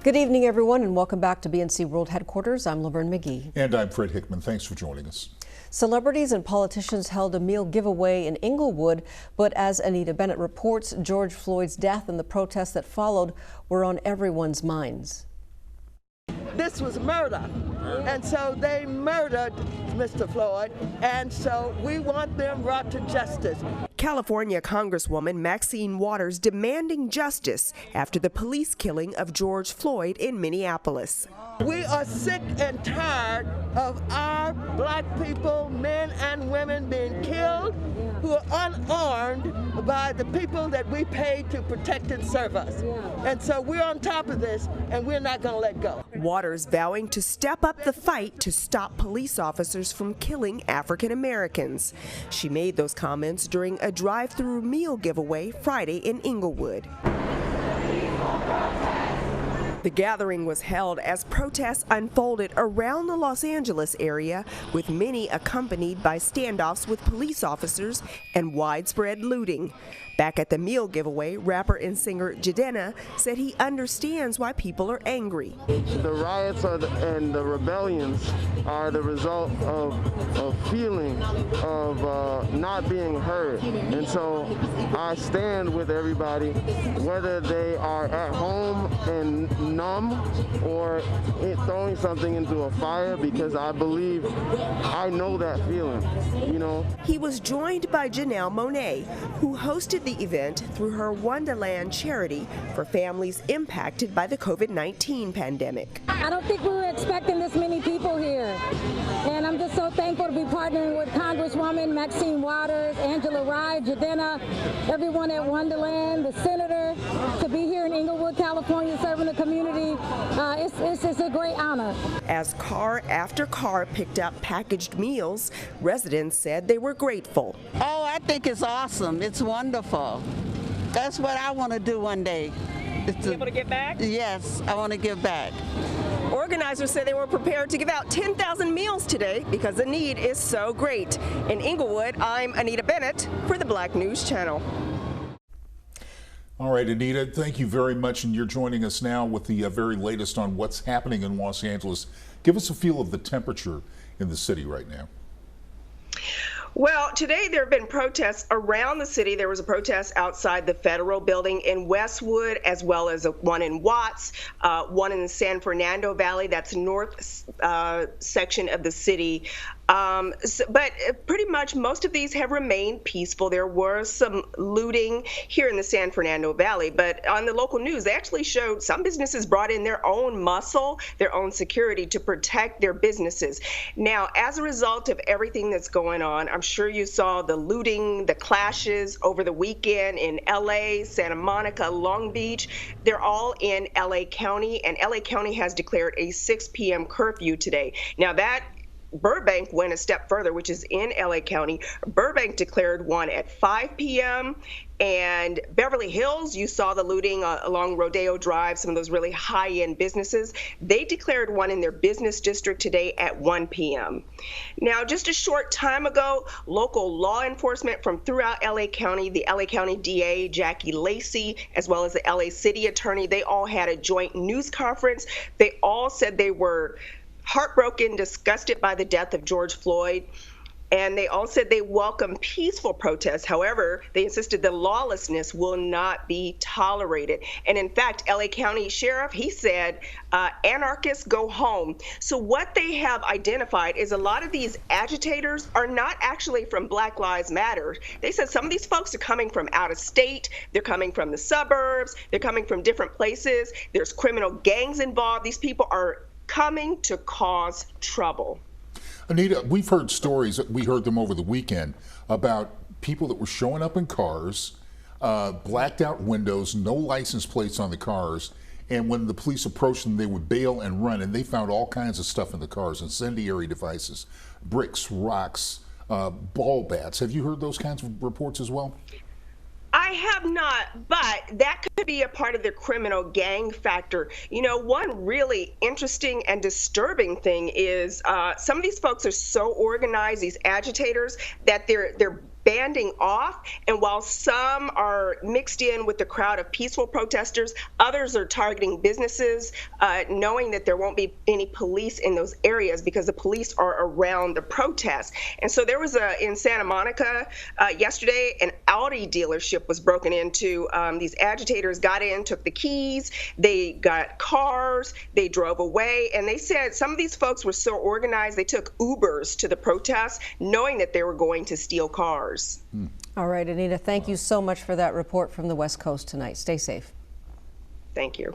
Good evening, everyone, and welcome back to BNC World Headquarters. I'm Laverne McGee. And I'm Fred Hickman. Thanks for joining us. Celebrities and politicians held a meal giveaway in Inglewood, but as Anita Bennett reports, George Floyd's death and the protests that followed were on everyone's minds. This was murder, and so they murdered Mr. Floyd, and so we want them brought to justice. California Congresswoman Maxine Waters demanding justice after the police killing of George Floyd in Minneapolis. We are sick and tired of our black people, men and women, being killed who are unarmed by the people that we pay to protect and serve us. And so we're on top of this, and we're not going to let go. Waters vowing to step up the fight to stop police officers from killing African Americans. She made those comments during a drive-through meal giveaway Friday in Inglewood. The gathering was held as protests unfolded around the Los Angeles area, with many accompanied by standoffs with police officers and widespread looting. Back at the meal giveaway, rapper and singer Jidenna said he understands why people are angry. The riots and the rebellions are the result of feeling of not being heard. And so I stand with everybody, whether they are at home and numb or throwing something into a fire, because I believe I know that feeling, you know. He was joined by Janelle Monae, who hosted the event through her Wonderland charity for families impacted by the COVID-19 pandemic. I don't think we were expecting this many people here, and I'm just so thankful to be partnering with Congresswoman Maxine Waters, Angela Rye, Jidenna, everyone at Wonderland, the senator, to be here in Inglewood, California, serving the community. It's just a great honor. As car after car picked up packaged meals, residents said they were grateful. Oh, I think it's awesome. It's wonderful. That's what I want to do one day. Be able to give back? Yes, I want to give back. Organizers said they were prepared to give out 10,000 meals today because the need is so great. In Inglewood, I'm Anita Bennett for the Black News Channel. All right, Anita, thank you very much. And you're joining us now with the very latest on what's happening in Los Angeles. Give us a feel of the temperature in the city right now. Well, today there have been protests around the city. There was a protest outside the federal building in Westwood, as well as one in Watts, one in the San Fernando Valley, that's north section of the city. But pretty much most of these have remained peaceful. There was some looting here in the San Fernando Valley, but on the local news, they actually showed some businesses brought in their own muscle, their own security to protect their businesses. Now, as a result of everything that's going on, I'm sure you saw the looting, the clashes over the weekend in LA, Santa Monica, Long Beach. They're all in LA County, and LA County has declared a 6 p.m. curfew today. Now, that Burbank went a step further, which is in LA County. Burbank declared one at 5 p.m. And Beverly Hills, you saw the looting along Rodeo Drive, some of those really high-end businesses. They declared one in their business district today at 1 p.m. Now, just a short time ago, local law enforcement from throughout LA County, the LA County DA, Jackie Lacey, as well as the LA City Attorney, they all had a joint news conference. They all said they were heartbroken, disgusted by the death of George Floyd, and they all said they welcome peaceful protests. However, they insisted that lawlessness will not be tolerated. And in fact, LA County Sheriff, he said, anarchists go home. So what they have identified is a lot of these agitators are not actually from Black Lives Matter. They said some of these folks are coming from out of state, they're coming from the suburbs, they're coming from different places, there's criminal gangs involved. These people are coming to cause trouble. Anita, we've heard stories, we heard them over the weekend, about people that were showing up in cars, blacked out windows, no license plates on the cars, and when the police approached them, they would bail and run, and they found all kinds of stuff in the cars, incendiary devices, bricks, rocks, ball bats. Have you heard those kinds of reports as well? I have not, but that could be a part of the criminal gang factor. You know, one really interesting and disturbing thing is some of these folks are so organized, these agitators, that they're standing off, and while some are mixed in with the crowd of peaceful protesters, others are targeting businesses, knowing that there won't be any police in those areas because the police are around the protest. And so there was in Santa Monica yesterday, an Audi dealership was broken into. These agitators got in, took the keys, they got cars, they drove away, and they said some of these folks were so organized they took Ubers to the protest, knowing that they were going to steal cars. All right, Anita, thank you so much for that report from the West Coast tonight. Stay safe. Thank you.